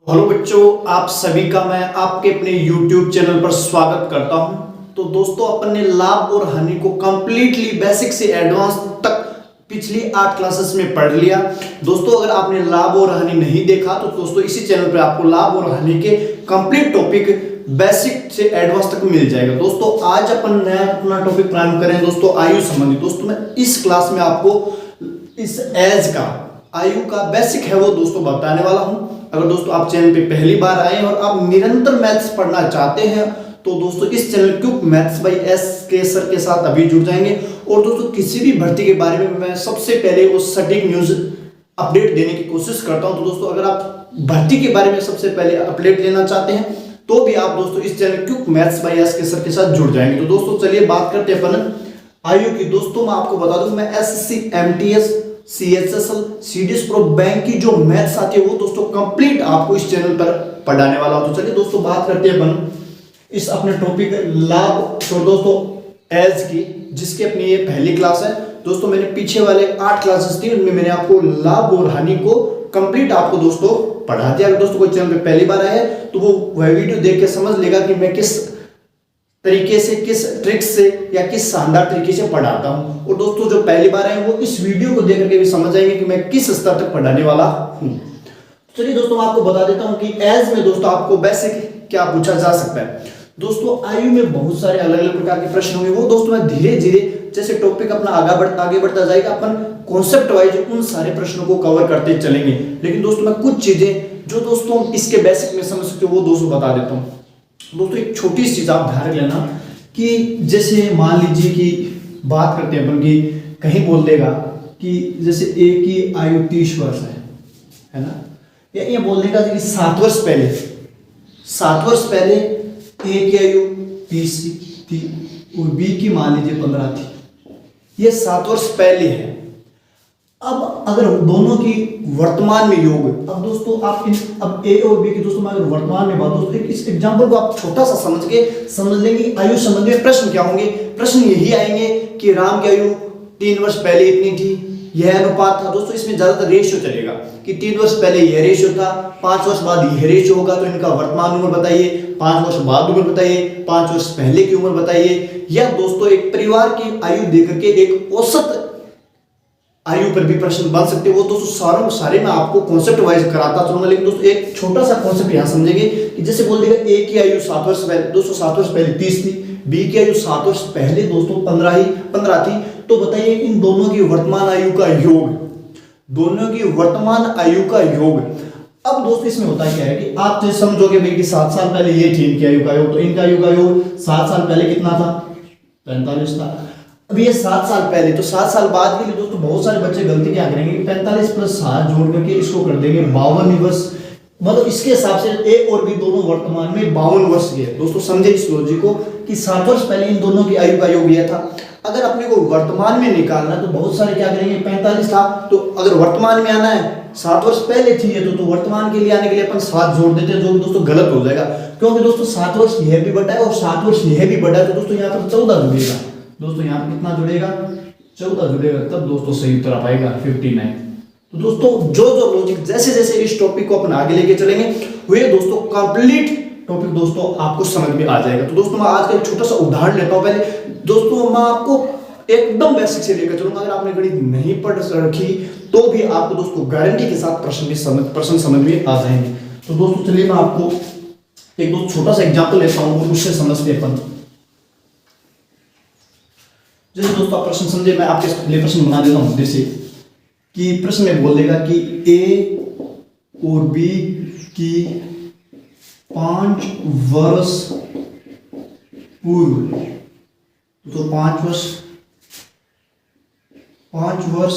Hello बच्चों, आप सभी का मैं आपके अपने YouTube चैनल पर स्वागत करता हूं। तो दोस्तों, अपन ने लाभ और हानि को कंप्लीटली बेसिक से एडवांस तक पिछली 8 क्लासेस में पढ़ लिया। दोस्तों, अगर आपने लाभ और हानि नहीं देखा तो दोस्तों इसी चैनल पर आपको लाभ और हानि के कंप्लीट टॉपिक बेसिक से एडवांस तक मिल जाएगा। दोस्तों, आज अपन नया अपना टॉपिक प्रारंभ करें दोस्तों, आयु संबंधी। दोस्तों, मैं इस क्लास में आपको इस एज का, आयु का बेसिक है वो दोस्तों बताने वाला हूं। अगर दोस्तों आप चैनल पे पहली बार आए और आप निरंतर मैथ्स पढ़ना चाहते हैं तो दोस्तों इस channel cube maths by S के सर के साथ अभी जुड़ जाएंगे। और दोस्तों किसी भी भर्ती के बारे में मैं सबसे पहले वो सटीक न्यूज अपडेट देने की कोशिश करता हूं। तो दोस्तों अगर आप भर्ती के बारे में सबसे पहले अपडेट लेना चाहते हैं तो भी आप दोस्तों इस channel cube maths by S के सर के साथ जुड़ जाएंगे। तो दोस्तों चलिए बात करते हैं अपन आयु की। दोस्तों मैं आपको बता दूं, मैं SSC MTS CHSL CDS pro bank की जो मैथ्स आती है वो दोस्तों कंप्लीट आपको इस चैनल पर पढ़ाने वाला हूं। तो चलिए दोस्तों बात करते हैं अपन इस अपने टॉपिक लाभ तो दोस्तों एज की, जिसकी अपनी ये पहली क्लास है। दोस्तों मैंने पीछे वाले 8 क्लासेस थी उनमें मैंने आपको लाभ और हानि को कंप्लीट आपको दोस्तों पढ़ा दिया। अगर दोस्तों कोई चैनल पे पहली बार आया है तो वो वह वीडियो देख के समझ लेगा कि मैं किस तरीके से, किस ट्रिक से या किस शानदार तरीके से पढ़ाता हूं। और दोस्तों जो पहली बार आए वो इस वीडियो को देख करके भी समझ जाएंगे कि मैं किस स्तर तक पढ़ाने वाला हूं। चलिए दोस्तों मैं आपको बता देता हूं कि एज में दोस्तों आपको बेसिक क्या पूछा जा सकता है। दोस्तों आयु में बहुत सारे अलग अलग प्रकार के प्रश्न होंगे, वो दोस्तों मैं धीरे धीरे जैसे टॉपिक अपना आगे बढ़ता जाएगा अपन कॉन्सेप्ट वाइज उन सारे प्रश्नों को कवर करते चलेंगे। लेकिन दोस्तों मैं कुछ चीजें जो दोस्तों इसके बेसिक में समझ सकते हो वो दोस्तों बता देता हूँ। दोस्तों एक छोटी सी चीज आप ध्यान लेना कि जैसे मान लीजिए कि बात करते हैं अपन की कहीं बोल देगा कि जैसे ए की आयु 30 वर्ष है ना, या ये बोल देगा कि 7 वर्ष पहले ए की आयु 30 थी और बी की मान लीजिए 15 थी। ये 7 वर्ष पहले है। अब अगर दोनों की वर्तमान में योग, अब दोस्तों आप अब ए और बी की दोस्तों मैं अगर वर्तमान में बात दोस्तों इस एग्जांपल को आप छोटा सा समझ लेंगे आयु संबंधी में प्रश्न क्या होंगे। प्रश्न यही आएंगे कि राम की आयु 3 वर्ष पहले इतनी थी, यह अनुपात था। दोस्तों इसमें ज्यादातर रेशियो चलेगा कि 3 वर्ष पहले यह रेशियो था, 5 वर्ष बाद यह रेशियो होगा, तो इनका वर्तमान उम्र बताइए, 5 वर्ष बाद उम्र बताइए, 5 वर्ष पहले की उम्र बताइए। या दोस्तों एक परिवार की आयु देकर के एक औसत आयु पर भी प्रश्न बन सकते हैं। वो दोस्तों सारे मैं आपको कॉन्सेप्ट वाइज कराता चलूंगा। लेकिन दोस्तों एक छोटा सा कॉन्सेप्ट यहाँ समझेंगे कि जैसे बोल देगा ए की आयु 7 वर्ष पहले, दोस्तों 7 वर्ष पहले 30 थी, बी की आयु 7 वर्ष पहले दोस्तों 15 थी। तो बताइए इन दोनों की वर्तमान आयु का योग, दोनों की वर्तमान आयु का योग। अब दोस्तों इसमें होता क्या है कि आप जैसे समझोगे भाई कि 7 साल पहले ये थी इनकी आयु का योग, तो इनका आयु का योग 7 साल पहले कितना था, 45 था। अब ये 7 साल पहले, तो 7 साल बाद के लिए दोस्तों बहुत सारे बच्चे गलती क्या करेंगे, 45 + 7 जोड़ करके इसको कर देंगे 52 वर्ष। मतलब इसके हिसाब से ए और बी दोनों वर्तमान में 52 वर्ष के। दोस्तों समझे इस लॉजिक को कि 7 वर्ष पहले इन दोनों की आयु का योग यह था। अगर अपने को वर्तमान में निकालना है तो बहुत सारे क्या करेंगे, 45 था तो अगर वर्तमान में आना है 7 वर्ष पहले थी ये तो वर्तमान के लिए आने के लिए अपन 7 जोड़ देते हैं, जो दोस्तों गलत हो जाएगा। क्योंकि दोस्तों 7 वर्ष यह भी बढ़ा है और 7 वर्ष यह भी बढ़ा है, तो दोस्तों यहाँ पर 14 जुड़ेगा। दोस्तों यहाँ पर कितना जुड़ेगा, 14 जुड़ेगा, तब दोस्तों सही उत्तर आ पाएगा 59। तो दोस्तों जो लॉजिक जैसे जैसे इस टॉपिक को अपन आगे लेके चलेंगे वे दोस्तों कंप्लीट टॉपिक दोस्तों आपको समझ में आ जाएगा। तो दोस्तों मैं आज का एक छोटा सा उदाहरण लेता हूं। पहले दोस्तों मैं आपको एकदम बेसिक से लेकर चलूंगा। अगर आपने गणित नहीं पढ़ रखी तो भी आपको दोस्तों गारंटी के साथ प्रश्न समझ में आ जाएंगे। तो दोस्तों चलिए मैं आपको एक दो छोटा सा एग्जाम्पल लेता हूँ और उससे समझते अपन। जैसे दोस्तों आप प्रश्न समझे, मैं आपके लिए प्रश्न बना देता हूं जैसे कि प्रश्न में बोल देगा कि ए और बी की 5 वर्ष पूर्व, तो 5 वर्ष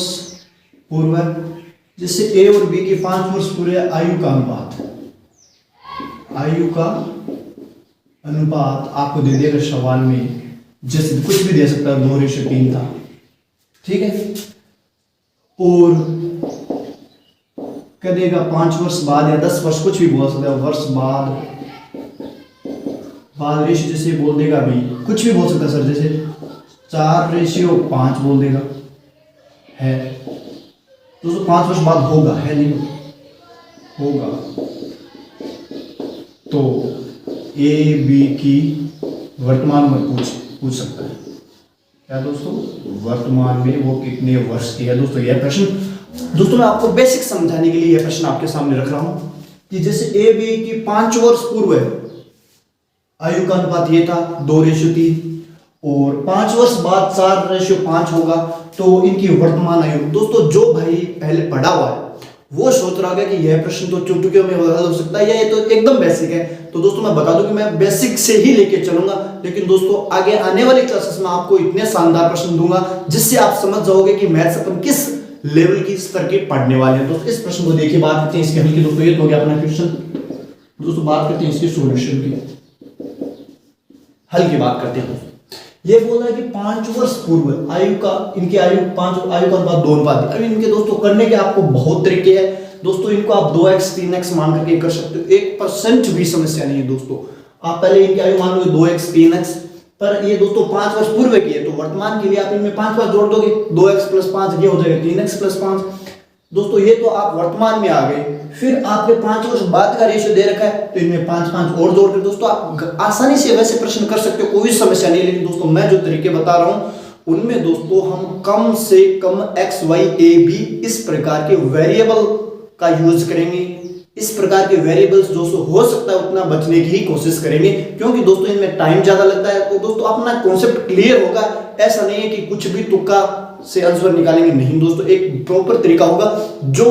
पूर्व, जैसे ए और बी की 5 वर्ष पूर्व आयु का अनुपात आपको दे देगा सवाल में। जैसे कुछ भी दे सकता है, 2:3 था, ठीक है। और क्या देगा 5 वर्ष बाद या 10 वर्ष, कुछ भी बोल सकता है, वर्ष बाद रेशियो जैसे बोल देगा भाई, कुछ भी बोल सकता है सर, जैसे 4:5 बोल देगा है। दोस्तों 5 वर्ष बाद होगा, है नहीं होगा, तो ए बी की वर्तमान उम्र पूछ सकता है। क्या दोस्तों, वर्तमान में वो कितने वर्ष की है। दोस्तों यह प्रश्न, दोस्तों मैं आपको बेसिक समझाने के लिए यह प्रश्न आपके सामने रख रहा हूं कि जैसे ए बी की 5 वर्ष पूर्व आयु का अनुपात ये था 2:3 और 5 वर्ष बाद 4:5 होगा, तो इनकी वर्तमान आयु। दोस्तों जो भाई पहले पढ़ा हुआ है वो सोच रहा होगा कि यह प्रश्न तो चुटकियों में हल हो सकता है, या ये तो एकदम बेसिक है। तो दोस्तों मैं बता दूं कि मैं बेसिक से ही लेके चलूंगा, लेकिन दोस्तों आगे आने वाली क्लासेस में आपको इतने शानदार प्रश्न दूंगा जिससे आप समझ जाओगे कि मैथ्स अपन किस लेवल की स्तर के पढ़ने वाले हैं। दोस्तों इस प्रश्न को देखिए, बात करते हैं इसके हल की। दोस्तों ये तो हो गया अपना क्वेश्चन। दोस्तों बात करते हैं इसके सॉल्यूशन की, हल की बात करते हैं। ये बोल रहा है कि 5 वर्ष पूर्व आयु का, इनकी आयु का अनुपात 2:2। अब इनके दोस्तों करने के आपको बहुत तरीके हैं। दोस्तों इनको आप 2x 3x मान करके कर सकते हो, 1% भी समस्या नहीं है। दोस्तों आप पहले इनकी आयु मान लोगे 2x 3x, पर ये दोस्तों 5 वर्ष पूर्व की है, तो वर्तमान के लिए आप इनमें 5 बार जोड़ दोगे, 2x + 5 ये हो जाएगा 3x + 5। दोस्तों ये तो आप वर्तमान में आ गए। फिर आपके 5 वर्ष बाद का रेशियो दे रखा है, तो इनमें 5 और जोड़ कर दोस्तों आप आसानी से वैसे प्रश्न कर सकते हो, कोई समस्या नहीं। लेकिन दोस्तों मैं जो तरीके बता रहा हूं उनमें दोस्तों हम कम से कम x y a b इस प्रकार के वेरिएबल का यूज करेंगे। इस प्रकार के वेरिएबल्स दोस्तों हो सकता है उतना बचने की ही कोशिश करेंगे, क्योंकि दोस्तों इनमें टाइम ज्यादा लगता है। तो दोस्तों अपना कॉन्सेप्ट क्लियर होगा, ऐसा नहीं है कि कुछ भी तुक्का से आंसर निकालेंगे, नहीं दोस्तों, एक प्रॉपर तरीका होगा जो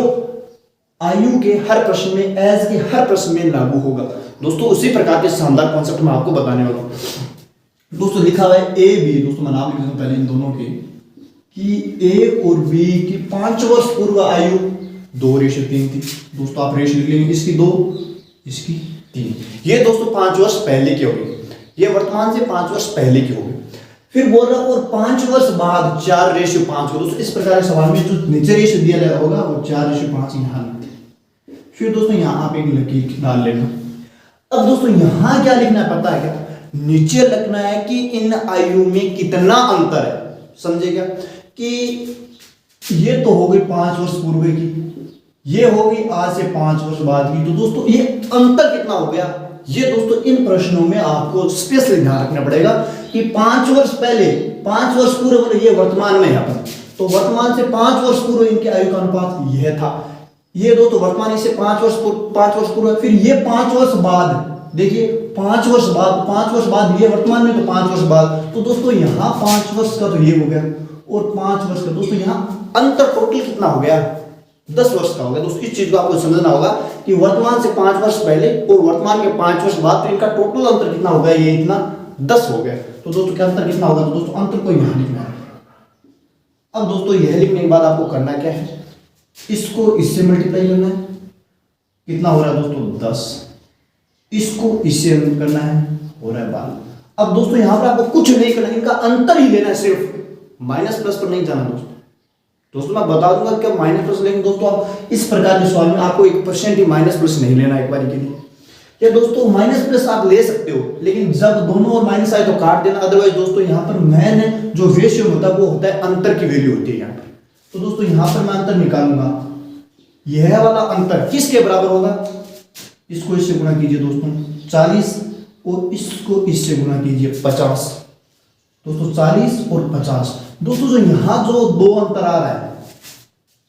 आयु के हर प्रश्न में, एज के हर प्रश्न में लागू होगा। दोस्तों उसी प्रकार के शानदार कॉन्सेप्ट मैं आपको बताने वाला हूं। दोस्तों लिखा हुआ है ए बी, दोस्तों मैं नाम लिख देता हूं पहले इन दोनों के, कि ए और बी की 5 वर्ष पूर्व आयु 2:3 थी। दोस्तों आप रेशियो लिख लेंगे, इसकी 2 इसकी 3। ये दोस्तों 5 वर्ष पहले की होगी, ये वर्तमान से 5 वर्ष पहले की होगी। फिर बोल रहा और 5 वर्ष बाद 4:5 हो। दोस्तों इस प्रकार के सवाल में जो नीचे रेशियो दिया गया होगा वो 4:5 यहाँ लिखते। फिर दोस्तों यहाँ आप एक लकीर डाल लेना। अब दोस्तों यहाँ क्या लिखना है पता है क्या, नीचे लिखना है कि इन आयु में कितना अंतर है। समझे क्या, कि ये तो हो गई 5 वर्ष पूर्व की, ये होगी आज से 5 वर्ष बाद की। तो दोस्तों ये अंतर कितना हो गया, ये दोस्तों इन प्रश्नों में आपको स्पेशली ध्यान रखना पड़ेगा कि 5 वर्ष पहले, 5 वर्ष पूर्व, ये वर्तमान में है, तो वर्तमान से 5 वर्ष पूर्व इनके आयु का अनुपात यह था। ये दोस्तों वर्तमान से 5 वर्ष पूर्व, फिर ये 5 वर्ष बाद, देखिए 5 वर्ष बाद ये वर्तमान में, तो 5 वर्ष बाद, तो दोस्तों यहाँ 5 वर्ष का तो ये हो गया, और 5 वर्ष का दोस्तों यहाँ अंतर टोटल कितना हो गया, 10 वर्ष का हो गया। दोस्तों इस चीज को आपको समझना होगा कि वर्तमान से 5 वर्ष पहले और वर्तमान के 5 वर्ष बाद, तो इनका टोटल अंतर कितना हो गया, ये इतना 10 हो गया। तो दोस्तों क्या अंतर कितना होगा, तो दोस्तों अंतर को यहाँ लिखना है। अब दोस्तों यह लिखने के बाद आपको करना क्या है, इसको इससे मल्टीप्लाई करना है, कितना हो रहा है दोस्तों 10, इसको इससे करना है, हो रहा है 12। अब दोस्तों यहाँ पर आपको कुछ नहीं करना, इनका अंतर ही लेना है, सिर्फ माइनस प्लस पर नहीं जाना। दोस्तों मैं बता दूंगा क्या माइनस प्लस लेंगे। दोस्तों आप इस प्रकार के सवाल में आपको 1% ही माइनस प्लस नहीं लेना एक बार के लिए। या दोस्तों माइनस प्लस आप ले सकते हो, लेकिन जब दोनों और माइनस आए तो काट देना। अदरवाइज दोस्तों यहाँ पर मैन जो रेशियो होता है वो होता है अंतर की वैल्यू होती है यहाँ पर। तो दोस्तों यहाँ पर मैं अंतर निकालूंगा, यह वाला अंतर किसके बराबर होगा, इसको इससे गुणा कीजिए दोस्तों 40, और इसको इससे गुणा कीजिए 50। दोस्तों 40 और 50। दोस्तों जो यहाँ जो 2 अंतर आ रहा है,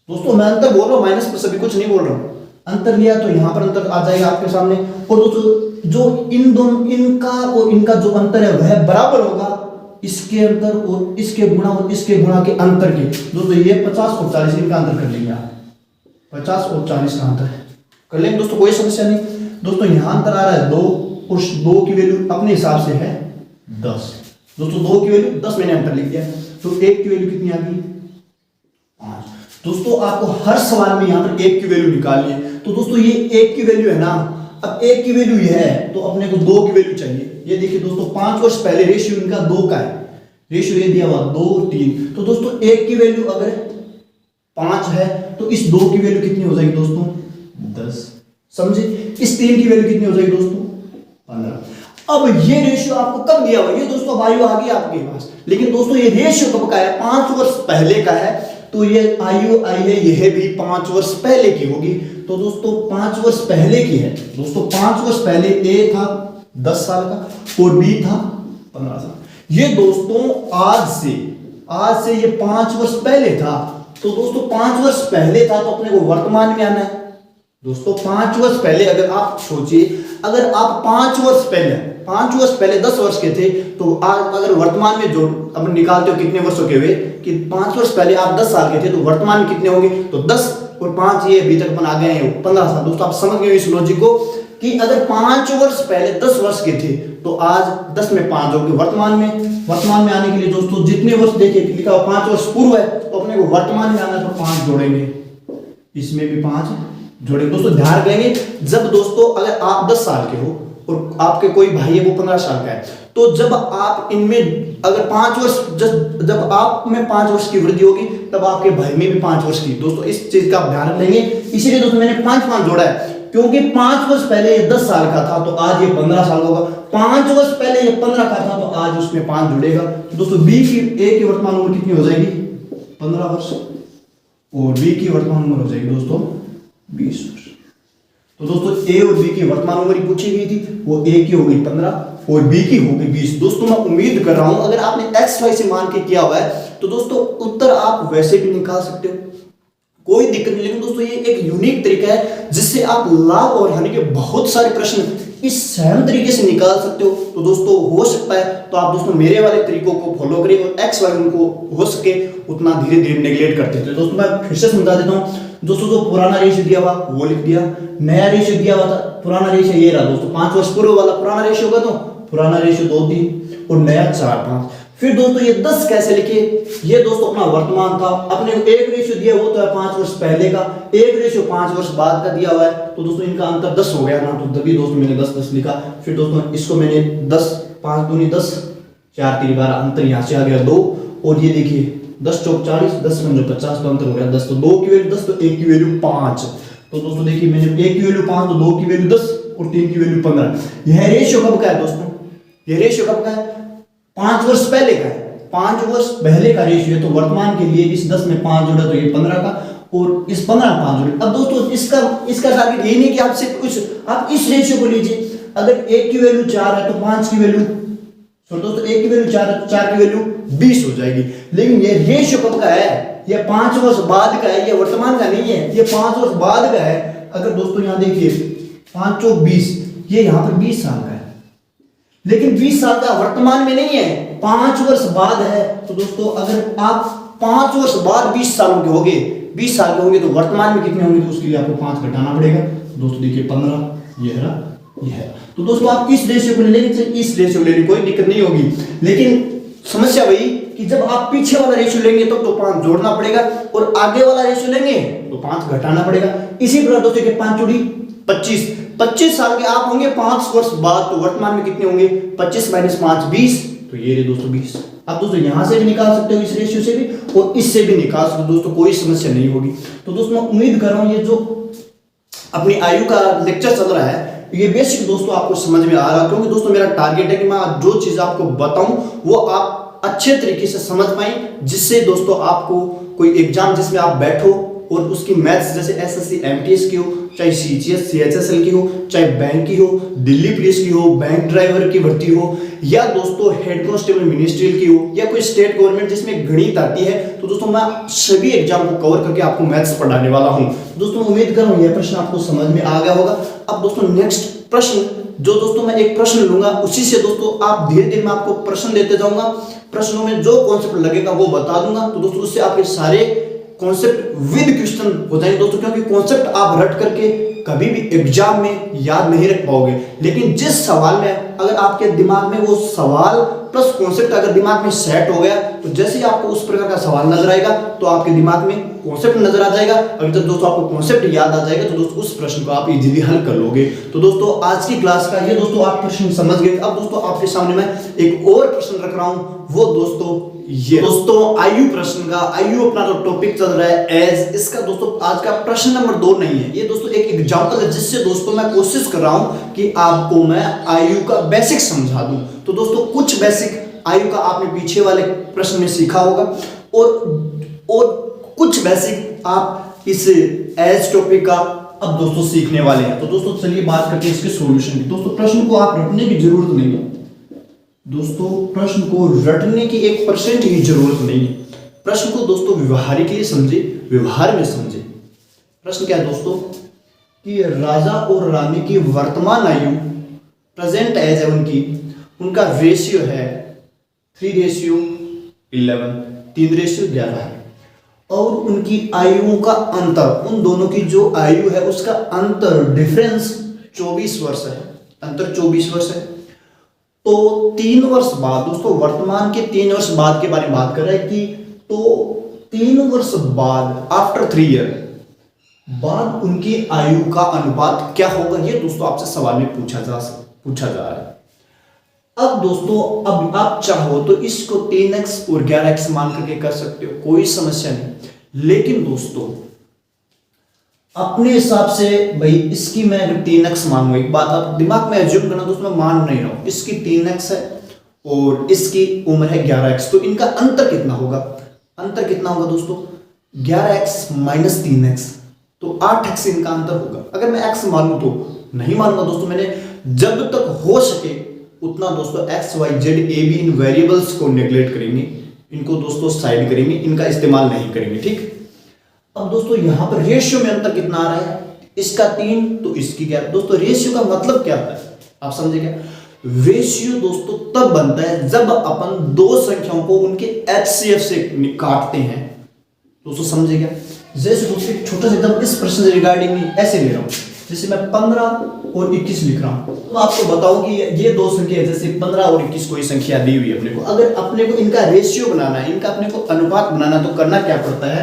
दोस्तों मैं अंतर बोल रहा हूँ, माइनस प्लस अभी कुछ नहीं बोल रहा हूँ। अंतर लिया तो यहाँ पर अंतर आ जाएगा आपके सामने, और दोस्तों जो इन दोनों, इनका और इनका जो अंतर है वह बराबर होगा इसके अंतर और इसके गुणा और इसके गुणा के अंतर के। दोस्तों ये 50 और 40 इनका अंतर कर लेंगे आप, 50 और 40 का अंतर कर लेंगे दोस्तों, कोई समस्या नहीं। दोस्तों यहाँ अंतर आ रहा है 2, और 2 की वैल्यू अपने हिसाब से है 10। दोस्तों 2 की वैल्यू 10 मैंने अंतर लिख दिया, तो 1 की वैल्यू कितनी आ गई 5। दोस्तों आपको हर सवाल में यहाँ पर 1 की वैल्यू निकालनी है। तो दोस्तों ये 1 की वैल्यू है ना, अब 1 की वैल्यू यह है, तो अपने को 2 की वैल्यू चाहिए। ये देखिए दोस्तों 5 वर्ष पहले रेशियो इनका 2 का है, रेशियो ये दिया हुआ 2 और 3। तो दोस्तों 1 की वैल्यू अगर 5 है तो इस 2 की वैल्यू कितनी हो जाएगी दोस्तों 10, समझे। इस 3 की वैल्यू कितनी हो जाएगी दोस्तों 15। अब ये रेशियो आपको कब दिया हुआ, ये दोस्तों आयु आ गई आपके पास, लेकिन दोस्तों ये रेशियो कब का है, 5 वर्ष पहले का है। तो ये आयु आई है, यह भी 5 वर्ष पहले की होगी। तो दोस्तों 5 वर्ष पहले की है दोस्तों। 5 वर्ष पहले ए था 10 साल का और बी था 15 साल। ये दोस्तों आज से ये 5 वर्ष पहले था। तो दोस्तों 5 वर्ष पहले था तो अपने को वर्तमान में आना है दोस्तों। 5 वर्ष पहले अगर आप सोचिए, अगर आप 5 वर्ष पहले 10 वर्ष के थे तो आज अगर वर्तमान में जो अब निकालते हो कितने वर्षों के हुए कि 5 वर्ष पहले आप 10 साल के थे तो वर्तमान में कितने होंगे, तो 10 और 5 ये अभी तक बन आ गए हैं 15 साल। दोस्तों आप समझ गए इस लॉजिक को कि अगर 5 वर्ष पहले 10 वर्ष के थे तो आज 10 में 5 होंगे वर्तमान में आने के लिए दोस्तों जितने वर्ष देखिए लिखा हुआ 5 वर्ष पूर्व है तो अपने को वर्तमान में आना तो 5 जोड़ेंगे, इसमें भी 5 जोड़ेंगे। दोस्तों ध्यान रखेंगे जब दोस्तों अगर आप 10 साल के हो और आपके कोई भाई है वो 15 साल का है तो जब आप इनमें अगर 5 वर्ष जब आप में 5 वर्ष की वृद्धि होगी तब आपके भाई में भी 5 वर्ष की। दोस्तों इस चीज का आप ध्यान रखेंगे, इसीलिए दोस्तों मैंने 5 जोड़ा है क्योंकि 5 वर्ष पहले ये 10 साल का था तो आज ये 15 साल होगा। 5 वर्ष पहले ये 15 का था तो आज उसमें 5 जुड़ेगा। तो दोस्तों ए की वर्तमान उम्र कितनी हो जाएगी 15 वर्ष और बी की वर्तमान उम्र हो जाएगी दोस्तों 20 वर्ष। तो दोस्तों ए और बी की वर्तमान उम्र पूछी गई थी, वो ए की हो गई 15 और बी की हो गई 20। दोस्तों मैं उम्मीद कर रहा हूं अगर आपने एक्स वाई से मान के किया हुआ है तो दोस्तों उत्तर आप वैसे भी निकाल सकते हो, कोई दिक्कत नहीं। लेकिन दोस्तों ये एक यूनिक तरीका है जिससे आप लाभ और हानि के बहुत सारे प्रश्न इस सहम तरीके से निकाल सकते हो। तो दोस्तों हो सकता है तो आप दोस्तों मेरे वाले तरीकों को फॉलो करें और एक्स वाई उनको हो सके उतना धीरे धीरे नेगलेक्ट करते थे। दोस्तों मैं फिर से समझा देता हूँ दोस्तों, जो पुराना रेशियो दिया हुआ वो लिख दिया, नया रेशियो दिया हुआ था, पुराना रेशियो ये रहा दोस्तों 5 वर्ष पूर्व वाला पुराना रेशियो होगा तो पुराना रेशियो 2 3 और नया 4 5। फिर दोस्तों ये 10 कैसे लिखे, ये दोस्तों अपना वर्तमान था, अपने को एक रेशियो दिया वो तो है 5 वर्ष पहले का, एक रेशियो 5 वर्ष बाद का दिया हुआ है तो दोस्तों इनका अंतर 10 हो गया ना, तो तभी दोस्तों मैंने 10 10 लिखा। फिर दोस्तों इसको मैंने 10 5 दूनी 10 4 3 12 अंतर यहाँ से आ गया 2 और ये देखिए 10 चौक 40 10 पंजे 50 तो अंतर हो गया 10, तो 2 की वैल्यू 10 तो 1 की वैल्यू 5। तो दोस्तों देखिए मैंने 1 की वैल्यू 5 तो 2 की वैल्यू 10 और 3 की वैल्यू 15। यह रेशियो कब का है दोस्तों, यह रेशियो कब का है 5 वर्ष पहले का है, 5 वर्ष पहले का रेशियो है। तो वर्तमान के लिए इस 10 में 5 जोड़ा तो ये 15 का और इस 15 में 5 जोड़े। अब दोस्तों इसका टारगेट ये नहीं कि आप सिर्फ कुछ आप इस रेशियो को लीजिए, अगर 1 की वैल्यू 4 है तो 5 की वैल्यू दोस्तों 1 की वैल्यू 4 है तो 4 की वैल्यू 20 हो जाएगी। लेकिन ये रेशियो कब का है, ये 5 वर्ष बाद का है, ये वर्तमान का नहीं है, ये 5 वर्ष बाद का है। अगर दोस्तों यहाँ देखिए 5 चौक 20 ये यहाँ पर 20 साल का है, लेकिन 20 साल का वर्तमान में नहीं है, 5 वर्ष बाद है। तो दोस्तों अगर आप 5 वर्ष बाद 20 सालों के होंगे 20 साल के होंगे तो वर्तमान में कितने होंगे, तो उसके लिए आपको 5 घटाना पड़ेगा। दोस्तों देखिए 15 ये है ये है। तो दोस्तों आप इस रेशियो को ले लेंगे, इस रेशियो को लेने कोई दिक्कत नहीं होगी, लेकिन समस्या वही कि जब आप पीछे वाला रेशियो लेंगे तो 5 जोड़ना पड़ेगा और आगे वाला रेशियो लेंगे तो 5 घटाना पड़ेगा। इसी प्रकार दोस्तों के 5 जोड़ी 25 साल के आप होंगे 5 वर्ष बाद, तो वर्तमान में कितने होंगे 25 - 5 20, तो ये रहे दोस्तों 20। आप दोस्तों यहां से भी निकाल सकते हो इस रेशियो से भी और इससे भी निकाल सकते हो दोस्तों, कोई समस्या नहीं होगी। तो दोस्तों मैं उम्मीद कर रहा हूं ये जो अपनी आयु का लेक्चर चल रहा है ये बेसिक दोस्तों आपको समझ में आ रहा है, क्योंकि दोस्तों मेरा टारगेट है कि मैं जो चीज आपको बताऊं वो आप अच्छे तरीके से समझ पाए, जिससे दोस्तों आपको कोई एग्जाम जिसमें आप बैठो और उसकी मैथ्स जैसे एसएससी एमटीएस की हो, चाहे सीजीएस सीएचएसएल की हो, चाहे बैंक की हो, दिल्ली पुलिस की हो, बैंक ड्राइवर की भर्ती हो, या दोस्तों हेड कांस्टेबल मिनिस्ट्रियल की हो, या कोई स्टेट गवर्नमेंट जिसमें गणित आती है, तो दोस्तों मैं सभी एग्जाम को कवर करके आपको मैथ्स पढ़ाने वाला हूं। दोस्तों उम्मीद कर रहा हूं यह प्रश्न आपको समझ में आ गया होगा। अब दोस्तों नेक्स्ट प्रश्न जो दोस्तों मैं एक प्रश्न लूंगा उसी से दोस्तों आप धीरे धीरे मैं आपको प्रश्न देते जाऊंगा, प्रश्नों में जो कॉन्सेप्ट लगेगा वो बता दूंगा। तो दोस्तों उससे आपके सारे कॉन्सेप्ट विद क्वेश्चन हो जाएंगे दोस्तों, क्योंकि कॉन्सेप्ट आप रट करके कभी भी एग्जाम में याद नहीं रख पाओगे, लेकिन जिस सवाल में अगर आपके दिमाग में वो सवाल प्लस कॉन्सेप्ट अगर दिमाग में सेट हो गया तो जैसे ही आपको उस प्रकार का सवाल नजर आएगा तो आपके दिमाग में कॉन्सेप्ट नजर आ जाएगा। अगर जब दोस्तों आपको कॉन्सेप्ट याद आ जाएगा तो दोस्तों उस प्रश्न को आप इजीली हल कर लोगे। तो दोस्तों आज की क्लास का ये दोस्तों आप प्रश्न समझ गए। अब दोस्तों आपके सामने मैं एक और प्रश्न रख रहा हूं, वो दोस्तों ये दोस्तों आयु प्रश्न का, आयु अपना जो टॉपिक चल रहा है एज, इसका दोस्तों आज का प्रश्न नंबर 2 नहीं है, ये दोस्तों एक एग्जांपल है जिससे दोस्तों मैं कोशिश कर रहा हूं कि आपको मैं आयु का बेसिक समझा दूं। तो दोस्तों कुछ बेसिक आयु का आपने पीछे वाले प्रश्न में सीखा होगा और कुछ बेसिक आप इस एज टॉपिक का अब दोस्तों सीखने वाले हैं। तो दोस्तों चलिए बात करते हैं इसके सॉल्यूशन की। दोस्तों प्रश्न को आप रटने की जरूरत नहीं है। दोस्तों प्रश्न को रटने की 1% की जरूरत नहीं है। प्रश्न को दोस्तों व्यवहारिकली समझे, व्यवहार में समझे। प्रश्न क्या है दोस्तों कि राजा और रानी की वर्तमान आयु, प्रेजेंट एज है उनका रेशियो है 3:11, 3:11 है। और उनकी आयुओं का अंतर, उन दोनों की जो आयु है उसका अंतर, डिफरेंस 24 वर्ष है। अंतर 24 वर्ष है। तो 3 वर्ष बाद दोस्तों, वर्तमान के 3 वर्ष बाद के बारे में बात कर रहे हैं कि तो 3 वर्ष बाद, आफ्टर 3 ईयर बाद उनकी आयु का अनुपात क्या होगा, ये दोस्तों आपसे सवाल में पूछा जा रहा है। अब दोस्तों अब आप चाहो तो इसको 3x और 11x मान करके कर सकते हो, कोई समस्या नहीं। लेकिन दोस्तों अपने हिसाब से भाई इसकी मैं अगर 3x मानूं, एक बात आप दिमाग में एज्यूम करना दोस्तों, मैं मान नहीं रहा हूं, इसकी 3x है और इसकी उम्र है 11x, तो इनका अंतर कितना होगा? अंतर कितना होगा दोस्तों? 11x माइनस 3x, तो 8x इनका अंतर होगा। अगर मैं x मानूं तो नहीं मानूंगा दोस्तों, मैंने जब तक हो सके उतना दोस्तों x y z a b in variables को नेग्लेक्ट करेंगे, इनको दोस्तों साइड करेंगे, इनका इस्तेमाल नहीं करेंगे, ठीक। अब दोस्तों यहां पर रेशियो में अंतर कितना आ रहा है? इसका 3 तो इसकी 11। दोस्तों रेशियो का मतलब क्या होता है, आप समझे क्या? रेशियो दोस्तों तब बनता है जब अपन दो संख्याओं को उनके HCF से काटते हैं। दोस्तों समझे क्या? जैसे दोस्तों एक छोटा सा एकदम इस प्रश्न से रिगार्डिंग ऐसे ले रहा हूं, जैसे मैं 15 और 21 लिख रहा हूं, तो आपको बताऊं कि ये दो संख्या, जैसे 15 और 21 कोई संख्या दी हुई है अपने को, अगर अपने को इनका रेशियो बनाना है, इनका अपने को अनुपात बनाना, तो करना क्या पड़ता है?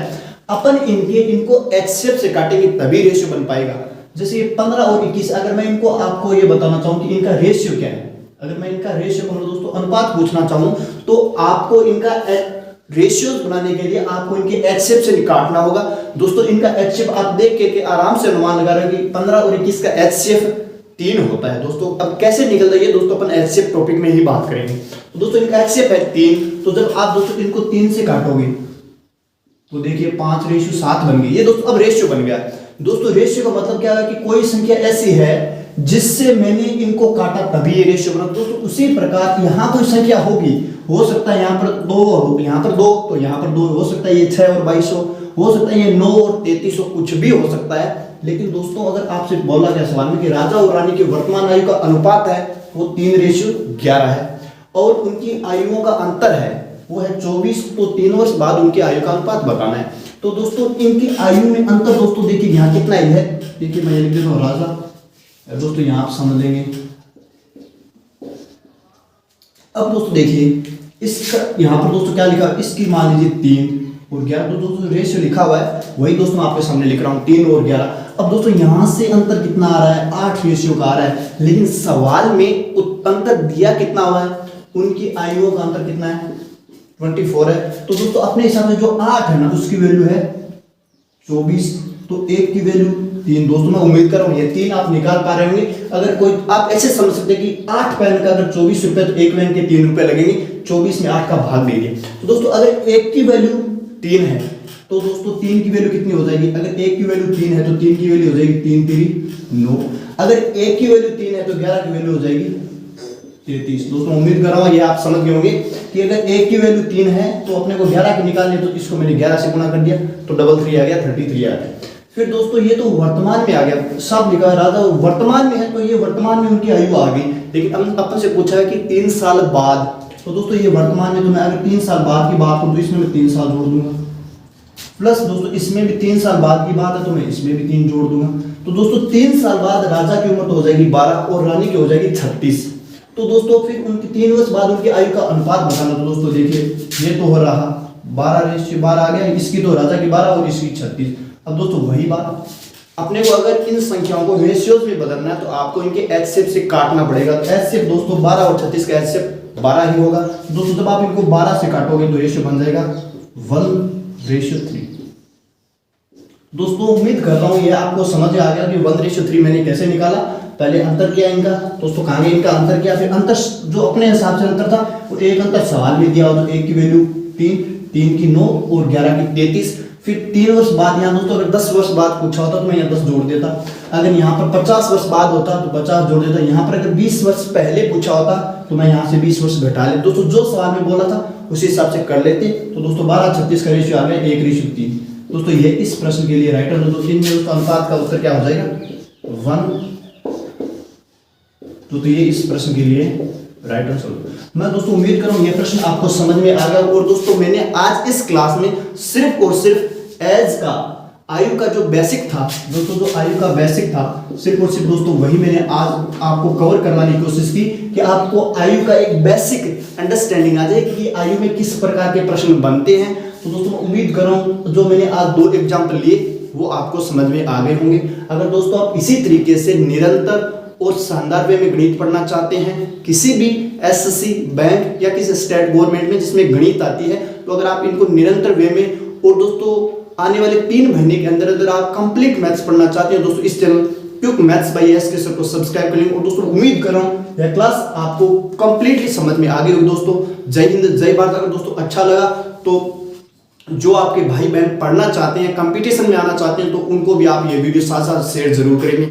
अपन इनको HCF से काटेंगे तभी रेशियो बन पाएगा। जैसे ये 15 और 21, अगर मैं इनको आपको ये बताना चाहूं कि इनका रेशियो क्या है, अगर मैं इनका रेशियो कहूं दोस्तों, अनुपात पूछना चाहूं, तो आपको इनका रेशियोज बनाने के लिए आपको इनके HCF से काटना होगा। दोस्तों इनका HCF आप देख के आराम से अनुमान लगा रहे हैं कि 15 और 21 का HCF 3 होता है। दोस्तों अब कैसे निकलता है ये दोस्तों अपन HCF टॉपिक में ही बात करेंगे। तो दोस्तों इनका HCF है 3, तो जब आप दोस्तों इनको 3 से काटोगे तो देखिए 5:7 बन गई, ये दोस्तों अब रेशियो बन गया। दोस्तों रेशियो का मतलब क्या है कि कोई संख्या ऐसी है जिससे मैंने इनको काटा तभी ये रेशियो बना। दोस्तों उसी प्रकार यहाँ कोई संख्या होगी, हो सकता है यहाँ पर 2 और यहाँ पर 2, तो यहाँ पर 2 हो सकता है, ये 6 और 22 हो सकता है, ये 9 और 33 कुछ भी हो सकता है। लेकिन दोस्तों अगर आपसे बोला गया सवाल में कि राजा और रानी की वर्तमान आयु का अनुपात है वो 3:11 है और उनकी आयुओं का अंतर है वो है 24, तो 3 वर्ष बाद उनकी आयु का अनुपात बताना है। तो दोस्तों इनकी आयु में अंतर दोस्तों देखिए यहाँ कितना है, देखिए मैं लिख देता हूँ राजा, दोस्तों यहाँ आप समझ लेंगे। अब दोस्तों देखिए इसका यहाँ पर दोस्तों क्या लिखा है, इसकी मान लीजिए 3 और 11, तो दोस्तों रेशियो लिखा हुआ है वही दोस्तों आपके सामने लिख रहा हूँ 3 और 11। अब दोस्तों यहाँ से अंतर कितना आ रहा है? 8 रेशियो का आ रहा है, लेकिन सवाल में अंतर दिया कितना हुआ है? उनकी आयुओं का अंतर कितना है? 24 है। तो दोस्तों अपने हिसाब से जो 8 है ना उसकी वैल्यू है 24, तो 1 की वैल्यू 3। दोस्तों मैं उम्मीद कर रहा हूँ ये 3 आप निकाल पा रहे होंगे। अगर कोई आप ऐसे समझ सकते हैं कि 8 पेन का अगर 24 रुपए, तो 1 पेन के 3 रुपए लगेंगे, 24 में 8 का भाग दे दिए। तो दोस्तों अगर 1 की वैल्यू 3 है तो दोस्तों 3 की वैल्यू कितनी हो जाएगी? अगर 1 की वैल्यू 3 है तो 3 की वैल्यू हो जाएगी 3 3 9। अगर 1 की वैल्यू 3 है तो 11 की वैल्यू हो जाएगी 33। दोस्तों उम्मीद कर रहा हूँ ये आप समझ गए होंगे कि अगर 1 की वैल्यू 3 है तो अपने को 11 की निकालनी, तो इसको मैंने 11 से गुणा कर दिया तो 33 आ गया, 33 आ गया। फिर दोस्तों ये तो वर्तमान में आ गया, सब लिखा है राजा वर्तमान में है, तो ये वर्तमान में उनकी आयु आ गई। लेकिन अपन से पूछा है कि 3 साल बाद, तो दोस्तों ये वर्तमान में, तो मैं अगर 3 साल बाद की बात करूँ तो इसमें मैं 3 साल जोड़ दूंगा, प्लस दोस्तों इसमें भी 3 साल बाद की बात है तो मैं इसमें भी 3 जोड़ दूंगा। तो दोस्तों 3 साल बाद राजा की उम्र तो हो जाएगी 12 और रानी की हो जाएगी 36। तो दोस्तों फिर उनकी 3 वर्ष बाद उनकी आयु का अनुपात बताना। तो दोस्तों देखिए ये तो हो रहा 12:12 आ गया, इसकी तो राजा की 12 और इसकी 36। अब दोस्तों वही बात, अपने को अगर इन संख्याओं को रेशियोज में बदलना है तो आपको इनके HCF से काटना पड़ेगा। तो HCF दोस्तों 12 और 36 का HCF 12 ही होगा। दोस्तों जब आप इनको 12 से काटोगे तो रेशियो बन जाएगा 1:3। दोस्तों उम्मीद करता हूँ ये आपको समझ आ गया कि 1:3 मैंने कैसे निकाला। पहले अंतर किया इनका, दोस्तों कहां इनका अंतर किया, फिर अंतर जो अपने हिसाब से अंतर था वो एक अंतर सवाल में दिया हो, तो 1 की वैल्यू 3, 3 की 9 और 11 की 33। फिर 3 वर्ष बाद यहाँ दोस्तों अगर 10 वर्ष बाद पूछा होता तो मैं यहाँ 10 जोड़ देता, अगर यहाँ पर 50 वर्ष बाद होता तो 50 जोड़ देता, यहाँ पर अगर 20 वर्ष पहले पूछा होता तो मैं यहाँ से 20 वर्ष घटा लेता। दोस्तों जो सवाल में बोला था उसी हिसाब से कर लेते। तो दोस्तों 12:36 का रेशियो आ गया 1:3। दोस्तों ये इस प्रश्न के लिए राइट है। दोस्तों इनमें दोस्तों अनुपात का उत्तर क्या हो जाएगा 1। तो ये इस प्रश्न के लिए राइट आंसर। मैं दोस्तों उम्मीद कर रहा हूं ये प्रश्न आपको समझ में आ गया। और दोस्तों मैंने आज इस क्लास में सिर्फ और सिर्फ एज का आयु का जो बेसिक था दोस्तों, जो आयु का बेसिक था सिर्फ और सिर्फ दोस्तों वही मैंने आज आपको कवर करवाने की कोशिश की कि आपको आयु का एक बेसिक अंडरस्टैंडिंग आ जाए कि आयु में किस प्रकार के प्रश्न बनते हैं। तो दोस्तों उम्मीद कर रहा हूं जो मैंने आज 2 एग्जाम्पल लिए वो आपको समझ में आ गए होंगे। अगर दोस्तों आप इसी तरीके से निरंतर और शानदार वे में गणित पढ़ना चाहते हैं किसी भी एसएससी बैंक या किसी स्टेट गवर्नमेंट में जिसमें गणित आती है, तो अगर आप इनको निरंतर वे में और दोस्तों आने वाले 3 महीने के अंदर अंदर आप कंप्लीट मैथ्स पढ़ना चाहते हैं दोस्तों, इस channel quick maths by SK sir को सब्सक्राइब कर लेंगे। और दोस्तों उम्मीद कर रहा हूं यह क्लास आपको कंप्लीटली समझ में आ गई होगी। दोस्तों जय हिंद जय भारत। अगर दोस्तों अच्छा लगा तो जो आपके भाई बहन पढ़ना चाहते हैं, कंपटीशन में आना चाहते हैं, तो उनको भी आप ये वीडियो साथ साथ शेयर जरूर करेंगे।